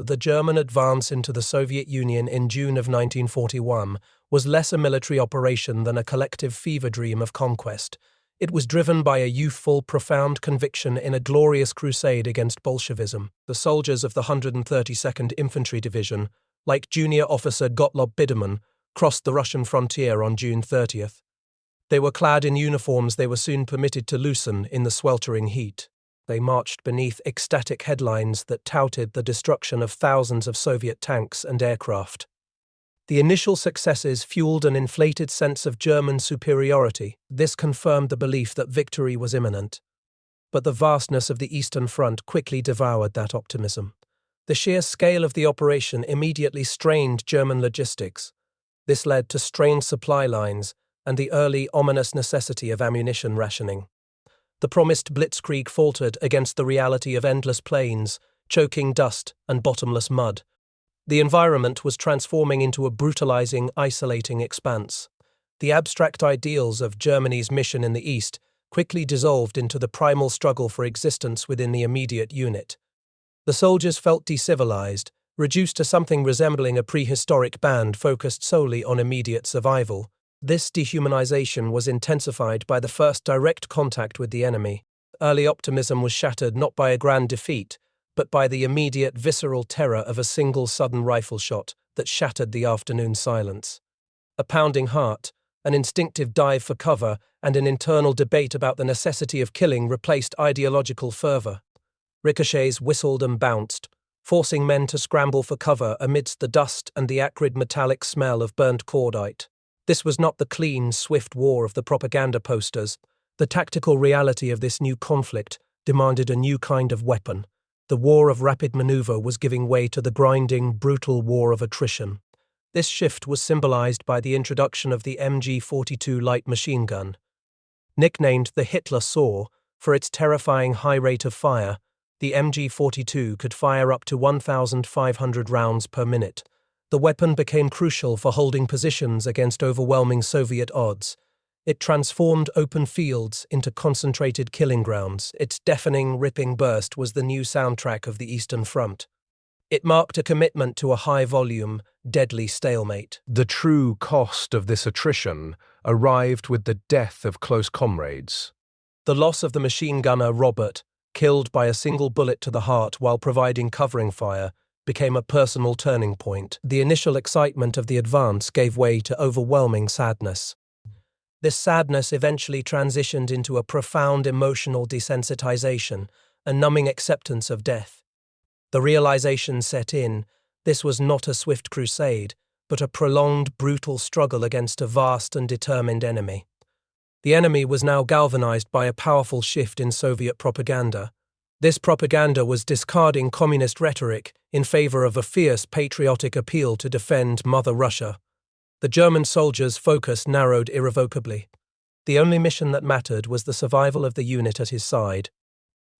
the German advance into the Soviet Union in June of 1941 was less a military operation than a collective fever dream of conquest. It was driven by a youthful, profound conviction in a glorious crusade against Bolshevism. The soldiers of the 132nd Infantry Division, like junior officer Gottlob Biedermann, crossed the Russian frontier on June 30th. They were clad in uniforms they were soon permitted to loosen in the sweltering heat. They marched beneath ecstatic headlines that touted the destruction of thousands of Soviet tanks and aircraft. The initial successes fueled an inflated sense of German superiority. This confirmed the belief that victory was imminent. But the vastness of the Eastern Front quickly devoured that optimism. The sheer scale of the operation immediately strained German logistics. This led to strained supply lines and the early ominous necessity of ammunition rationing. The promised blitzkrieg faltered against the reality of endless plains, choking dust, and bottomless mud. The environment was transforming into a brutalizing, isolating expanse. The abstract ideals of Germany's mission in the East quickly dissolved into the primal struggle for existence within the immediate unit. The soldiers felt decivilized, reduced to something resembling a prehistoric band focused solely on immediate survival. This dehumanization was intensified by the first direct contact with the enemy. Early optimism was shattered not by a grand defeat, but by the immediate visceral terror of a single sudden rifle shot that shattered the afternoon silence. A pounding heart, an instinctive dive for cover, and an internal debate about the necessity of killing replaced ideological fervor. Ricochets whistled and bounced, forcing men to scramble for cover amidst the dust and the acrid metallic smell of burnt cordite. This was not the clean, swift war of the propaganda posters. The tactical reality of this new conflict demanded a new kind of weapon. The war of rapid maneuver was giving way to the grinding, brutal war of attrition. This shift was symbolized by the introduction of the MG-42 light machine gun. Nicknamed the Hitler Saw for its terrifying high rate of fire, the MG-42 could fire up to 1,500 rounds per minute. The weapon became crucial for holding positions against overwhelming Soviet odds. It transformed open fields into concentrated killing grounds. Its deafening, ripping burst was the new soundtrack of the Eastern Front. It marked a commitment to a high-volume, deadly stalemate. The true cost of this attrition arrived with the death of close comrades. The loss of the machine gunner Robert, killed by a single bullet to the heart while providing covering fire, became a personal turning point. The initial excitement of the advance gave way to overwhelming sadness. This sadness eventually transitioned into a profound emotional desensitization, a numbing acceptance of death. The realization set in, this was not a swift crusade, but a prolonged, brutal struggle against a vast and determined enemy. The enemy was now galvanized by a powerful shift in Soviet propaganda. This propaganda was discarding communist rhetoric in favor of a fierce patriotic appeal to defend Mother Russia. The German soldiers' focus narrowed irrevocably. The only mission that mattered was the survival of the unit at his side.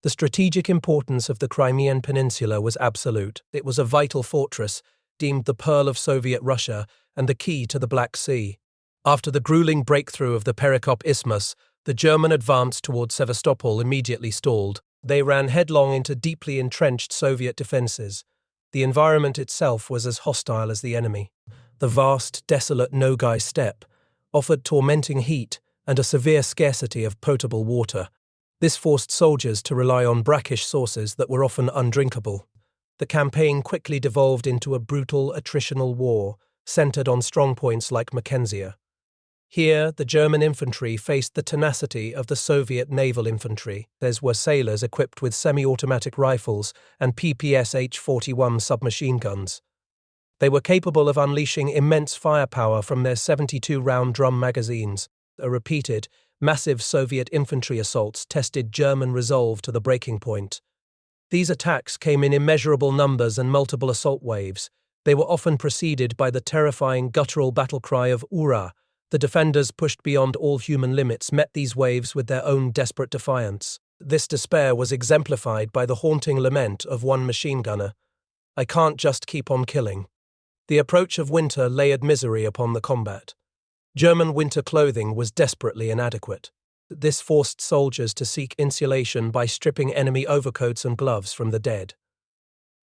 The strategic importance of the Crimean Peninsula was absolute. It was a vital fortress, deemed the pearl of Soviet Russia and the key to the Black Sea. After the grueling breakthrough of the pyrrhic Isthmus, the German advance toward Sevastopol immediately stalled. They ran headlong into deeply entrenched Soviet defenses. The environment itself was as hostile as the enemy. The vast, desolate Nogai steppe offered tormenting heat and a severe scarcity of potable water. This forced soldiers to rely on brackish sources that were often undrinkable. The campaign quickly devolved into a brutal, attritional war, centered on strongpoints like Mackenzie. Here, the German infantry faced the tenacity of the Soviet naval infantry. There were sailors equipped with semi-automatic rifles and PPS H-41 submachine guns. They were capable of unleashing immense firepower from their 72-round drum magazines. Repeated, massive Soviet infantry assaults tested German resolve to the breaking point. These attacks came in immeasurable numbers and multiple assault waves. They were often preceded by the terrifying guttural battle cry of "Ura!" The defenders, pushed beyond all human limits, met these waves with their own desperate defiance. This despair was exemplified by the haunting lament of one machine gunner. "I can't just keep on killing." The approach of winter layered misery upon the combat. German winter clothing was desperately inadequate. This forced soldiers to seek insulation by stripping enemy overcoats and gloves from the dead.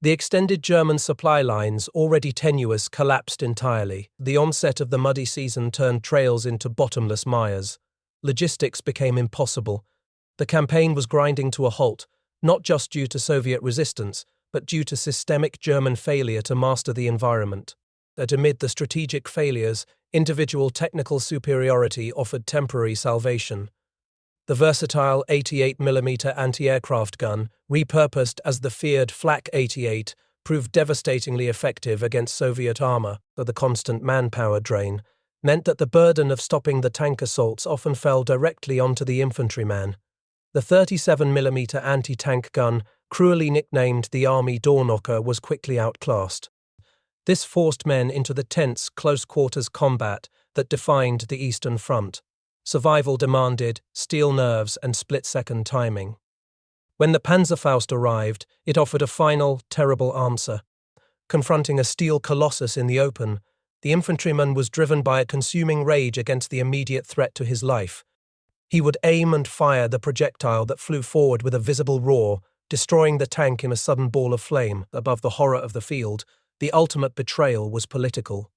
The extended German supply lines, already tenuous, collapsed entirely. The onset of the muddy season turned trails into bottomless mires. Logistics became impossible. The campaign was grinding to a halt, not just due to Soviet resistance, but due to systemic German failure to master the environment. That amid the strategic failures, individual technical superiority offered temporary salvation. The versatile 88mm anti-aircraft gun, repurposed as the feared Flak 88, proved devastatingly effective against Soviet armor, but the constant manpower drain meant that the burden of stopping the tank assaults often fell directly onto the infantryman. The 37mm anti-tank gun, cruelly nicknamed the Army Doorknocker, was quickly outclassed. This forced men into the tense, close-quarters combat that defined the Eastern Front. Survival demanded steel nerves and split-second timing. When the Panzerfaust arrived, it offered a final, terrible answer. Confronting a steel colossus in the open, the infantryman was driven by a consuming rage against the immediate threat to his life. He would aim and fire the projectile that flew forward with a visible roar, destroying the tank in a sudden ball of flame. Above the horror of the field, the ultimate betrayal was political.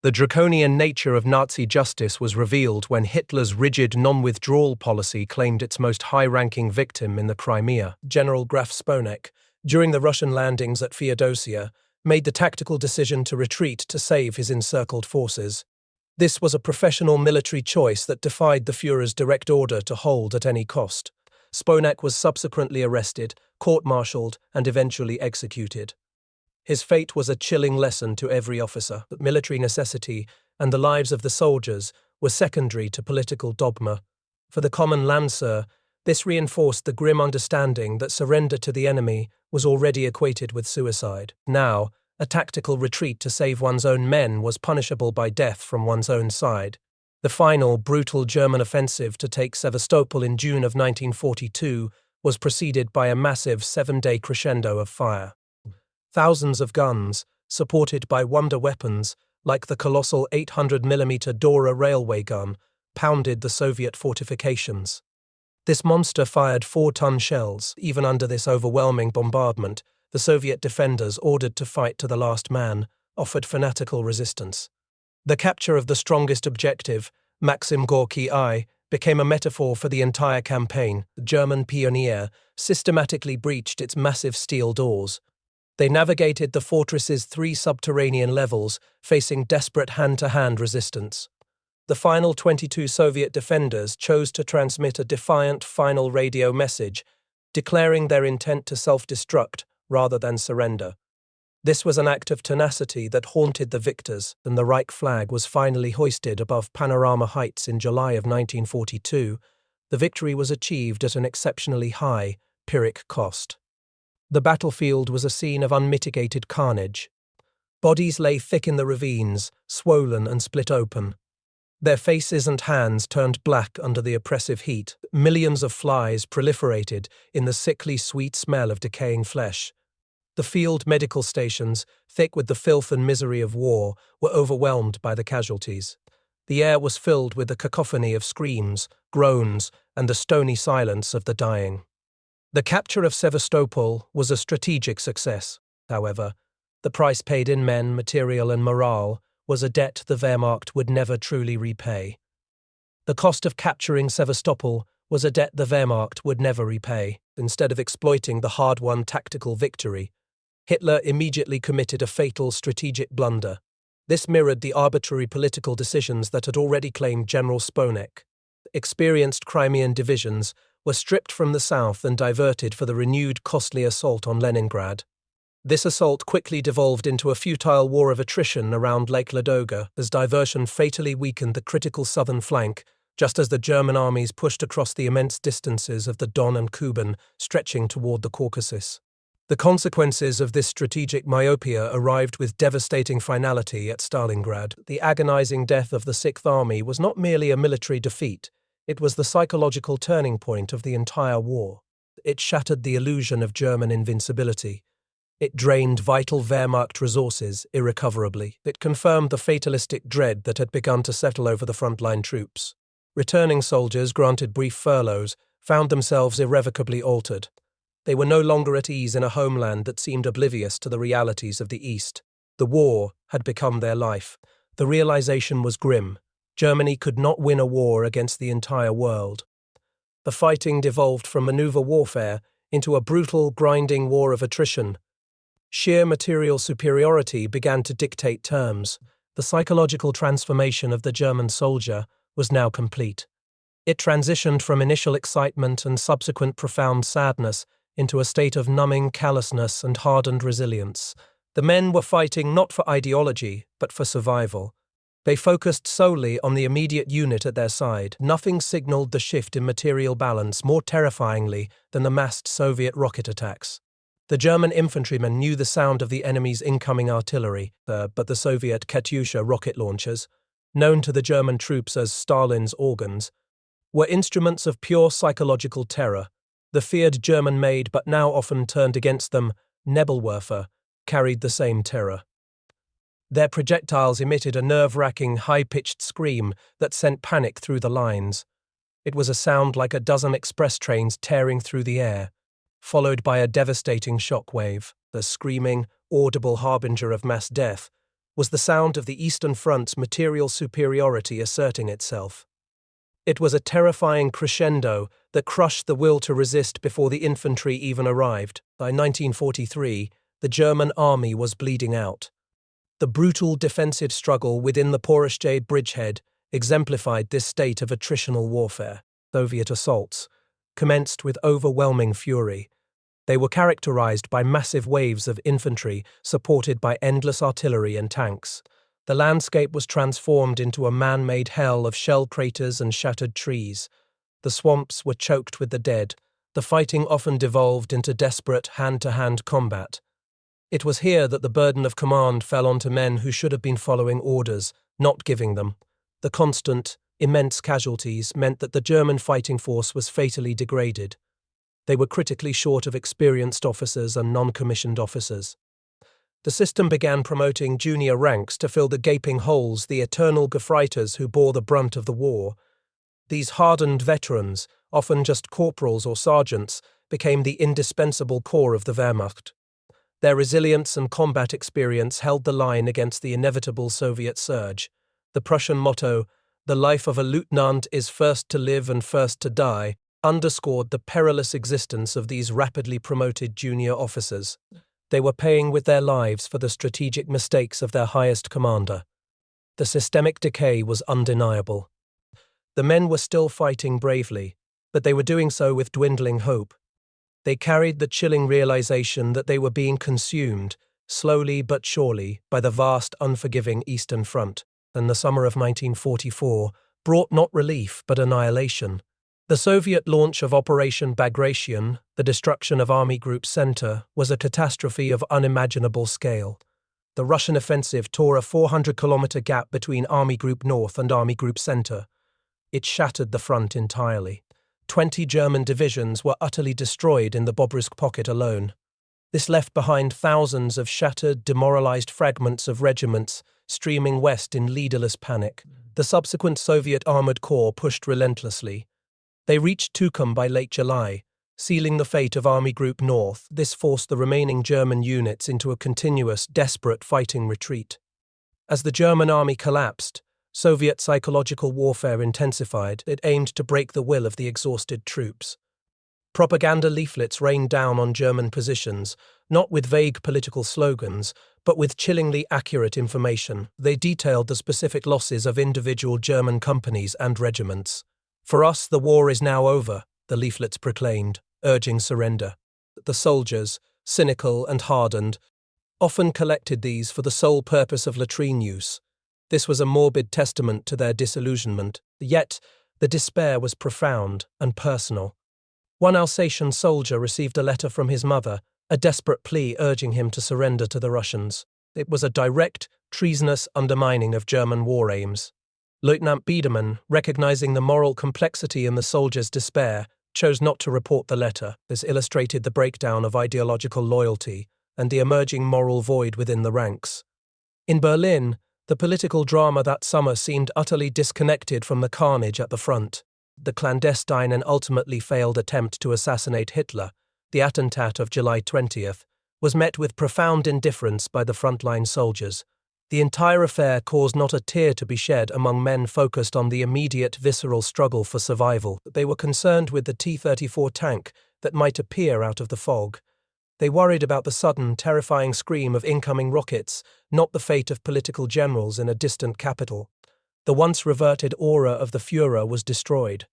The draconian nature of Nazi justice was revealed when Hitler's rigid non-withdrawal policy claimed its most high-ranking victim in the Crimea. General Graf Sponeck, during the Russian landings at Feodosia, made the tactical decision to retreat to save his encircled forces. This was a professional military choice that defied the Führer's direct order to hold at any cost. Sponeck was subsequently arrested, court-martialed, and eventually executed. His fate was a chilling lesson to every officer that military necessity and the lives of the soldiers were secondary to political dogma. For the common Landser, this reinforced the grim understanding that surrender to the enemy was already equated with suicide. Now, a tactical retreat to save one's own men was punishable by death from one's own side. The final, brutal German offensive to take Sevastopol in June of 1942 was preceded by a massive 7-day crescendo of fire. Thousands of guns, supported by wonder weapons like the colossal 800mm Dora railway gun, pounded the Soviet fortifications. This monster fired 4-ton shells. Even under this overwhelming bombardment, the Soviet defenders, ordered to fight to the last man, offered fanatical resistance. The capture of the strongest objective, Maxim Gorky I, became a metaphor for the entire campaign. The German pioneer systematically breached its massive steel doors. They navigated the fortress's 3 subterranean levels, facing desperate hand-to-hand resistance. The final 22 Soviet defenders chose to transmit a defiant final radio message, declaring their intent to self-destruct rather than surrender. This was an act of tenacity that haunted the victors, and the Reich flag was finally hoisted above Panorama Heights in July of 1942. The victory was achieved at an exceptionally high, pyrrhic cost. The battlefield was a scene of unmitigated carnage. Bodies lay thick in the ravines, swollen and split open. Their faces and hands turned black under the oppressive heat. Millions of flies proliferated in the sickly sweet smell of decaying flesh. The field medical stations, thick with the filth and misery of war, were overwhelmed by the casualties. The air was filled with the cacophony of screams, groans, and the stony silence of the dying. The capture of Sevastopol was a strategic success, however. The price paid in men, material, and morale was a debt the Wehrmacht would never truly repay. The cost of capturing Sevastopol was a debt the Wehrmacht would never repay. Instead of exploiting the hard-won tactical victory, Hitler immediately committed a fatal strategic blunder. This mirrored the arbitrary political decisions that had already claimed General Sponeck. Experienced Crimean divisions were stripped from the south and diverted for the renewed costly assault on Leningrad. This assault quickly devolved into a futile war of attrition around Lake Ladoga, as diversion fatally weakened the critical southern flank, just as the German armies pushed across the immense distances of the Don and Kuban, stretching toward the Caucasus. The consequences of this strategic myopia arrived with devastating finality at Stalingrad. The agonizing death of the Sixth Army was not merely a military defeat, it was the psychological turning point of the entire war. It shattered the illusion of German invincibility. It drained vital Wehrmacht resources irrecoverably. It confirmed the fatalistic dread that had begun to settle over the frontline troops. Returning soldiers, granted brief furloughs, found themselves irrevocably altered. They were no longer at ease in a homeland that seemed oblivious to the realities of the East. The war had become their life. The realization was grim. Germany could not win a war against the entire world. The fighting devolved from maneuver warfare into a brutal, grinding war of attrition. Sheer material superiority began to dictate terms. The psychological transformation of the German soldier was now complete. It transitioned from initial excitement and subsequent profound sadness into a state of numbing callousness and hardened resilience. The men were fighting not for ideology, but for survival. They focused solely on the immediate unit at their side. Nothing signaled the shift in material balance more terrifyingly than the massed Soviet rocket attacks. The German infantrymen knew the sound of the enemy's incoming artillery, but the Soviet Katyusha rocket launchers, known to the German troops as Stalin's organs, were instruments of pure psychological terror. The feared German-made but now often turned against them Nebelwerfer carried the same terror. Their projectiles emitted a nerve-wracking, high-pitched scream that sent panic through the lines. It was a sound like a dozen express trains tearing through the air, followed by a devastating shock wave. The screaming, audible harbinger of mass death was the sound of the Eastern Front's material superiority asserting itself. It was a terrifying crescendo that crushed the will to resist before the infantry even arrived. By 1943, the German army was bleeding out. The brutal defensive struggle within the Pyrrhic bridgehead exemplified this state of attritional warfare. Soviet assaults commenced with overwhelming fury. They were characterized by massive waves of infantry supported by endless artillery and tanks. The landscape was transformed into a man-made hell of shell craters and shattered trees. The swamps were choked with the dead. The fighting often devolved into desperate hand-to-hand combat. It was here that the burden of command fell onto men who should have been following orders, not giving them. The constant, immense casualties meant that the German fighting force was fatally degraded. They were critically short of experienced officers and non-commissioned officers. The system began promoting junior ranks to fill the gaping holes, the eternal Gefreiters who bore the brunt of the war. These hardened veterans, often just corporals or sergeants, became the indispensable core of the Wehrmacht. Their resilience and combat experience held the line against the inevitable Soviet surge. The Prussian motto, "The life of a lieutenant is first to live and first to die," underscored the perilous existence of these rapidly promoted junior officers. They were paying with their lives for the strategic mistakes of their highest commander. The systemic decay was undeniable. The men were still fighting bravely, but they were doing so with dwindling hope. They carried the chilling realization that they were being consumed, slowly but surely, by the vast, unforgiving Eastern Front. And the summer of 1944 brought not relief but annihilation. The Soviet launch of Operation Bagration, the destruction of Army Group Center, was a catastrophe of unimaginable scale. The Russian offensive tore a 400-kilometer gap between Army Group North and Army Group Center. It shattered the front entirely. 20 German divisions were utterly destroyed in the Bobruisk pocket alone. This left behind thousands of shattered, demoralized fragments of regiments streaming west in leaderless panic. The subsequent Soviet armored corps pushed relentlessly. They reached Tukum by late July, sealing the fate of Army Group North. This forced the remaining German units into a continuous, desperate fighting retreat. As the German army collapsed, Soviet psychological warfare intensified. It aimed to break the will of the exhausted troops. Propaganda leaflets rained down on German positions, not with vague political slogans, but with chillingly accurate information. They detailed the specific losses of individual German companies and regiments. "For us, the war is now over," the leaflets proclaimed, urging surrender. The soldiers, cynical and hardened, often collected these for the sole purpose of latrine use. This was a morbid testament to their disillusionment, yet the despair was profound and personal. One Alsatian soldier received a letter from his mother, a desperate plea urging him to surrender to the Russians. It was a direct, treasonous undermining of German war aims. Lieutenant Biedermann, recognizing the moral complexity in the soldier's despair, chose not to report the letter. This illustrated the breakdown of ideological loyalty and the emerging moral void within the ranks. In Berlin, the political drama that summer seemed utterly disconnected from the carnage at the front. The clandestine and ultimately failed attempt to assassinate Hitler, the attentat of July 20th, was met with profound indifference by the frontline soldiers. The entire affair caused not a tear to be shed among men focused on the immediate visceral struggle for survival. They were concerned with the T-34 tank that might appear out of the fog. They worried about the sudden, terrifying scream of incoming rockets, not the fate of political generals in a distant capital. The once reverted aura of the Führer was destroyed.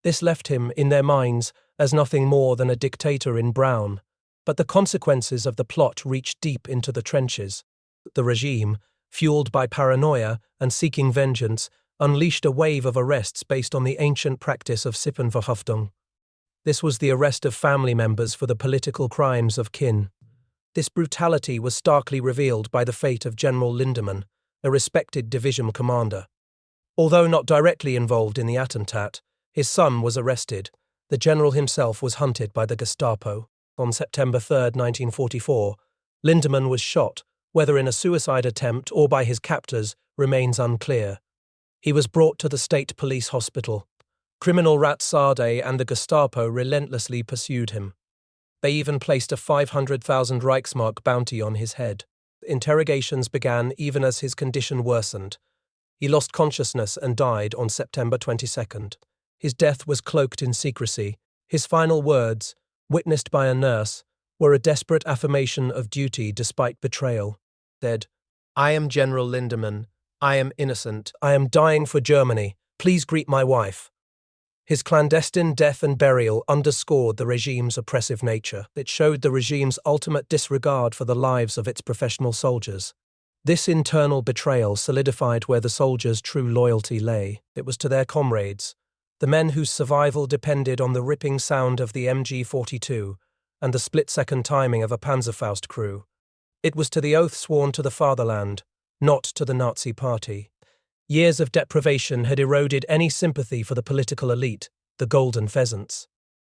This left him, in their minds, as nothing more than a dictator in brown. But the consequences of the plot reached deep into the trenches. The regime, fueled by paranoia and seeking vengeance, unleashed a wave of arrests based on the ancient practice of Sippenverhaftung. This was the arrest of family members for the political crimes of kin. This brutality was starkly revealed by the fate of General Lindemann, a respected division commander. Although not directly involved in the attentat, his son was arrested. The general himself was hunted by the Gestapo. On September 3, 1944, Lindemann was shot. Whether in a suicide attempt or by his captors remains unclear. He was brought to the state police hospital. Criminal Rat Sade and the Gestapo relentlessly pursued him. They even placed a 500,000 Reichsmark bounty on his head. Interrogations began even as his condition worsened. He lost consciousness and died on September 22nd. His death was cloaked in secrecy. His final words, witnessed by a nurse, were a desperate affirmation of duty despite betrayal. Said, "I am General Lindemann. I am innocent. I am dying for Germany. Please greet my wife." His clandestine death and burial underscored the regime's oppressive nature. It showed the regime's ultimate disregard for the lives of its professional soldiers. This internal betrayal solidified where the soldiers' true loyalty lay. It was to their comrades, the men whose survival depended on the ripping sound of the MG-42 and the split-second timing of a Panzerfaust crew. It was to the oath sworn to the fatherland, not to the Nazi party. Years of deprivation had eroded any sympathy for the political elite, the golden pheasants.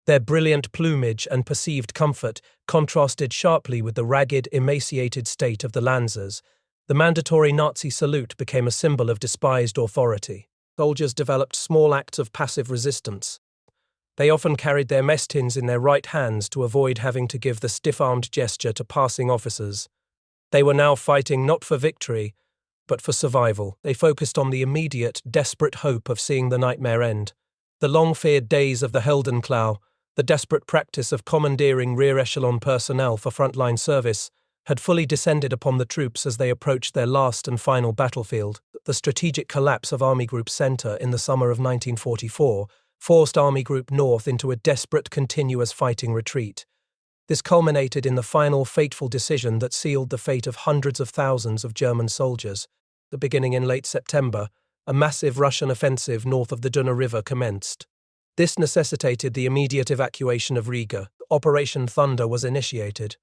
Their brilliant plumage and perceived comfort contrasted sharply with the ragged, emaciated state of the Lancers. The mandatory Nazi salute became a symbol of despised authority. Soldiers developed small acts of passive resistance. They often carried their mess tins in their right hands to avoid having to give the stiff-armed gesture to passing officers. They were now fighting not for victory, but for survival. They focused on the immediate, desperate hope of seeing the nightmare end. The long-feared days of the Heldenklau, the desperate practice of commandeering rear-echelon personnel for frontline service, had fully descended upon the troops as they approached their last and final battlefield. The strategic collapse of Army Group Center in the summer of 1944 forced Army Group North into a desperate, continuous fighting retreat. This culminated in the final fateful decision that sealed the fate of hundreds of thousands of German soldiers. Beginning in late September, a massive Russian offensive north of the Duna River commenced. This necessitated the immediate evacuation of Riga. Operation Thunder was initiated.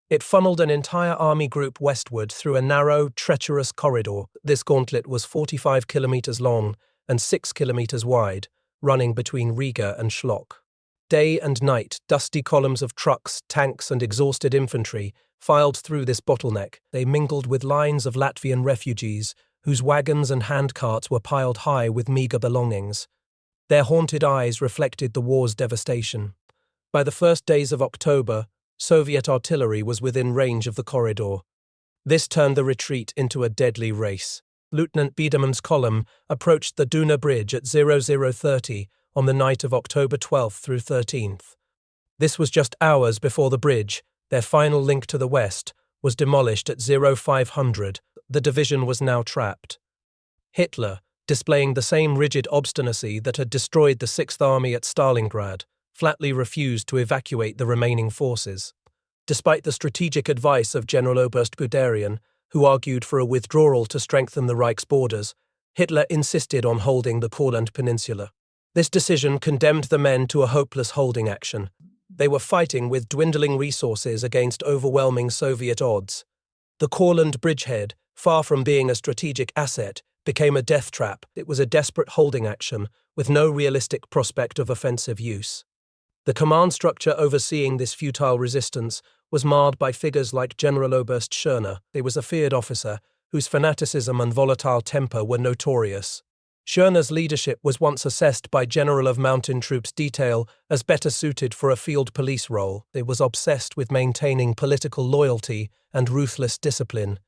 It funneled an entire army group westward through a narrow, treacherous corridor. This gauntlet was 45 kilometers long and 6 kilometers wide, running between Riga and Schlock. Day and night, dusty columns of trucks, tanks, and exhausted infantry filed through this bottleneck. They mingled with lines of Latvian refugees, whose wagons and handcarts were piled high with meager belongings. Their haunted eyes reflected the war's devastation. By the first days of October, Soviet artillery was within range of the corridor. This turned the retreat into a deadly race. Lieutenant Biedermann's column approached the Duna Bridge at 0030 on the night of October 12th through 13th. This was just hours before the bridge, their final link to the west, was demolished at 0500. The division was now trapped. Hitler, displaying the same rigid obstinacy that had destroyed the Sixth Army at Stalingrad, flatly refused to evacuate the remaining forces. Despite the strategic advice of General Oberst Guderian, who argued for a withdrawal to strengthen the Reich's borders, Hitler insisted on holding the Courland Peninsula. This decision condemned the men to a hopeless holding action. They were fighting with dwindling resources against overwhelming Soviet odds. The Courland bridgehead, far from being a strategic asset, became a death trap. It was a desperate holding action, with no realistic prospect of offensive use. The command structure overseeing this futile resistance was marred by figures like General Oberst Schörner. He was a feared officer, whose fanaticism and volatile temper were notorious. Schörner's leadership was once assessed by General of Mountain Troops Detail as better suited for a field police role. He was obsessed with maintaining political loyalty and ruthless discipline.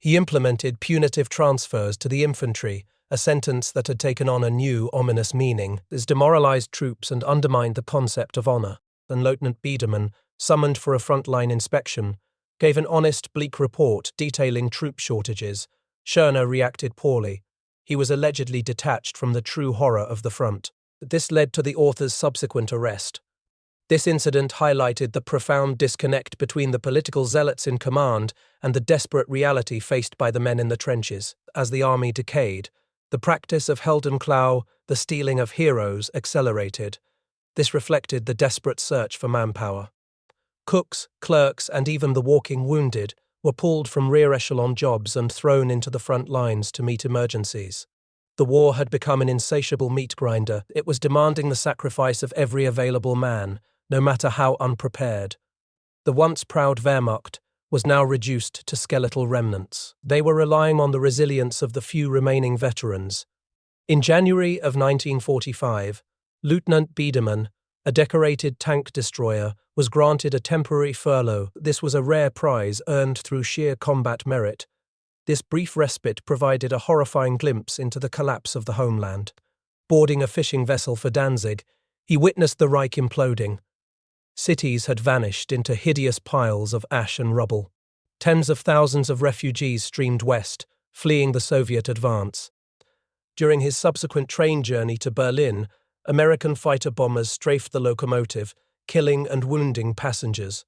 He implemented punitive transfers to the infantry, a sentence that had taken on a new, ominous meaning. This demoralized troops and undermined the concept of honor. And Lieutenant Biedermann, summoned for a frontline inspection, gave an honest, bleak report detailing troop shortages. Schörner reacted poorly. He was allegedly detached from the true horror of the front. This led to the author's subsequent arrest. This incident highlighted the profound disconnect between the political zealots in command and the desperate reality faced by the men in the trenches. As the army decayed, the practice of Heldenklau, the stealing of heroes, accelerated. This reflected the desperate search for manpower. Cooks, clerks, and even the walking wounded were pulled from rear echelon jobs and thrown into the front lines to meet emergencies. The war had become an insatiable meat grinder. It was demanding the sacrifice of every available man, no matter how unprepared. The once proud Wehrmacht was now reduced to skeletal remnants. They were relying on the resilience of the few remaining veterans. In January of 1945, Lieutenant Biedermann, a decorated tank destroyer, was granted a temporary furlough. This was a rare prize earned through sheer combat merit. This brief respite provided a horrifying glimpse into the collapse of the homeland. Boarding a fishing vessel for Danzig, he witnessed the Reich imploding. Cities had vanished into hideous piles of ash and rubble. Tens of thousands of refugees streamed west, fleeing the Soviet advance. During his subsequent train journey to Berlin, American fighter bombers strafed the locomotive, killing and wounding passengers.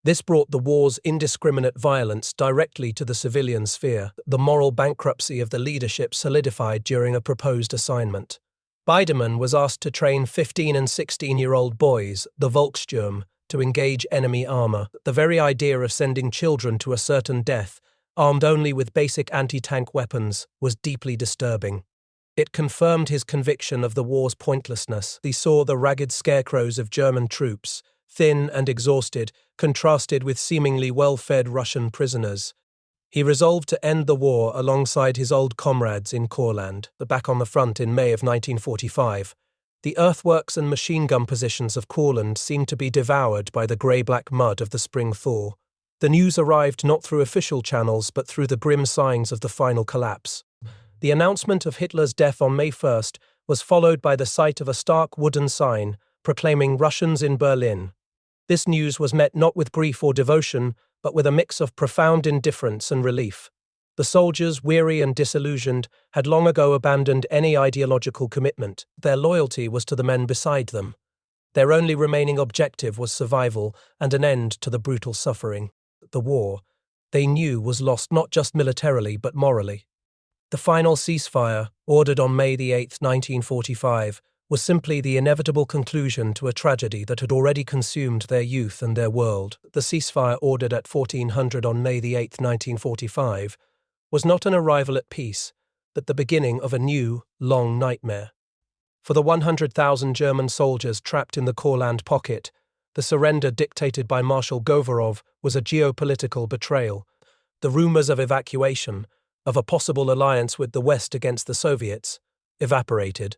This brought the war's indiscriminate violence directly to the civilian sphere. The moral bankruptcy of the leadership solidified during a proposed assignment. Biedermann was asked to train 15- and 16-year-old boys, the Volkssturm, to engage enemy armor. The very idea of sending children to a certain death, armed only with basic anti-tank weapons, was deeply disturbing. It confirmed his conviction of the war's pointlessness. He saw the ragged scarecrows of German troops, thin and exhausted, contrasted with seemingly well-fed Russian prisoners. He resolved to end the war alongside his old comrades in Courland. Back on the front in May of 1945, the earthworks and machine gun positions of Courland seemed to be devoured by the grey-black mud of the spring thaw. The news arrived not through official channels but through the grim signs of the final collapse. The announcement of Hitler's death on May 1st was followed by the sight of a stark wooden sign proclaiming Russians in Berlin. This news was met not with grief or devotion, but with a mix of profound indifference and relief. The soldiers, weary and disillusioned, had long ago abandoned any ideological commitment. Their loyalty was to the men beside them. Their only remaining objective was survival and an end to the brutal suffering. The war, they knew, was lost not just militarily but morally. The final ceasefire, ordered on May 8, 1945, was simply the inevitable conclusion to a tragedy that had already consumed their youth and their world. The ceasefire ordered at 1400 on May 8, 1945, was not an arrival at peace, but the beginning of a new, long nightmare. For the 100,000 German soldiers trapped in the Courland pocket, the surrender dictated by Marshal Govorov was a geopolitical betrayal. The rumors of evacuation, of a possible alliance with the West against the Soviets, evaporated.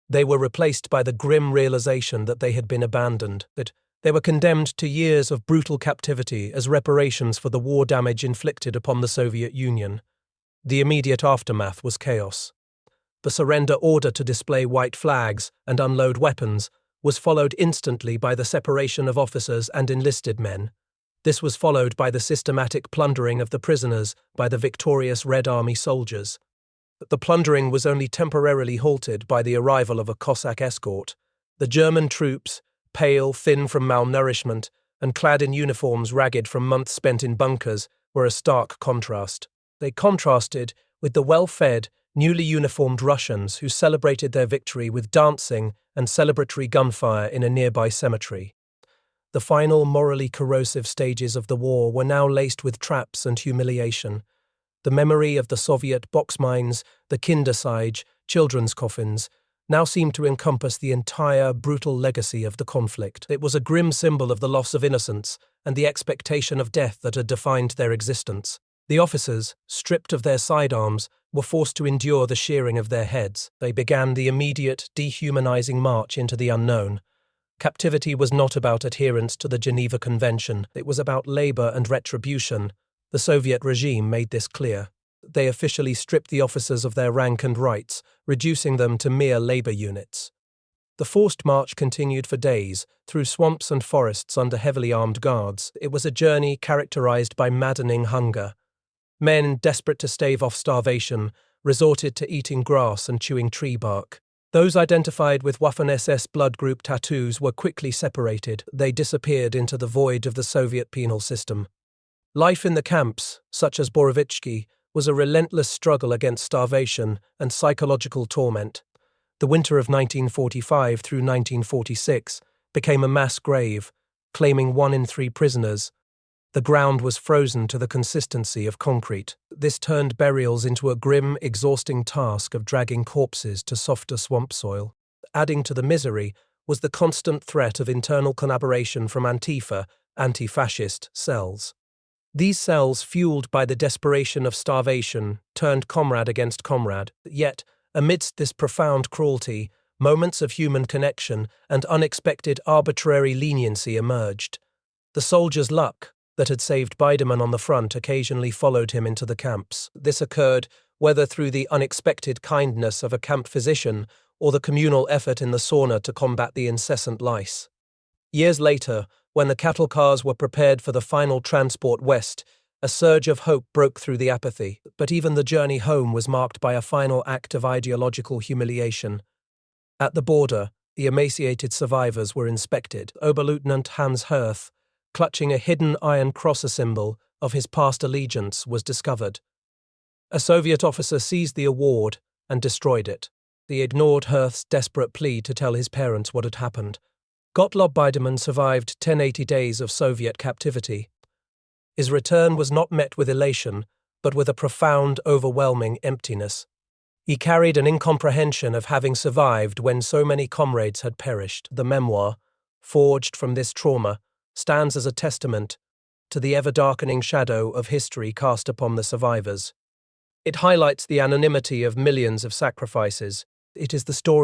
They were replaced by the grim realization that they had been abandoned, that they were condemned to years of brutal captivity as reparations for the war damage inflicted upon the Soviet Union. The immediate aftermath was chaos. The surrender order to display white flags and unload weapons was followed instantly by the separation of officers and enlisted men. This was followed by the systematic plundering of the prisoners by the victorious Red Army soldiers. The plundering was only temporarily halted by the arrival of a Cossack escort. The German troops, pale, thin from malnourishment, and clad in uniforms ragged from months spent in bunkers, were a stark contrast. They contrasted with the well-fed, newly uniformed Russians who celebrated their victory with dancing and celebratory gunfire in a nearby cemetery. The final morally corrosive stages of the war were now laced with traps and humiliation. The memory of the Soviet box mines, the Kindersiege, children's coffins, now seemed to encompass the entire brutal legacy of the conflict. It was a grim symbol of the loss of innocence and the expectation of death that had defined their existence. The officers, stripped of their sidearms, were forced to endure the shearing of their heads. They began the immediate, dehumanizing march into the unknown. Captivity was not about adherence to the Geneva Convention. It was about labor and retribution. The Soviet regime made this clear. They officially stripped the officers of their rank and rights, reducing them to mere labor units. The forced march continued for days, through swamps and forests under heavily armed guards. It was a journey characterized by maddening hunger. Men, desperate to stave off starvation, resorted to eating grass and chewing tree bark. Those identified with Waffen-SS blood group tattoos were quickly separated. They disappeared into the void of the Soviet penal system. Life in the camps, such as Borovitsky, was a relentless struggle against starvation and psychological torment. The winter of 1945 through 1946 became a mass grave, claiming 1 in 3 prisoners. The ground was frozen to the consistency of concrete. This turned burials into a grim, exhausting task of dragging corpses to softer swamp soil. Adding to the misery was the constant threat of internal collaboration from Antifa, anti-fascist cells. These cells, fueled by the desperation of starvation, turned comrade against comrade. Yet, amidst this profound cruelty, moments of human connection and unexpected arbitrary leniency emerged. The soldier's luck that had saved Biderman on the front occasionally followed him into the camps. This occurred whether through the unexpected kindness of a camp physician or the communal effort in the sauna to combat the incessant lice. Years later, when the cattle cars were prepared for the final transport west, a surge of hope broke through the apathy. But even the journey home was marked by a final act of ideological humiliation. At the border, the emaciated survivors were inspected. Oberleutnant Hans Hirth, clutching a hidden iron crosser symbol of his past allegiance, was discovered. A Soviet officer seized the award and destroyed it. He ignored Hirth's desperate plea to tell his parents what had happened. Gottlob Biderman survived 1080 days of Soviet captivity. His return was not met with elation, but with a profound, overwhelming emptiness. He carried an incomprehension of having survived when so many comrades had perished. The memoir, forged from this trauma, stands as a testament to the ever-darkening shadow of history cast upon the survivors. It highlights the anonymity of millions of sacrifices. It is the story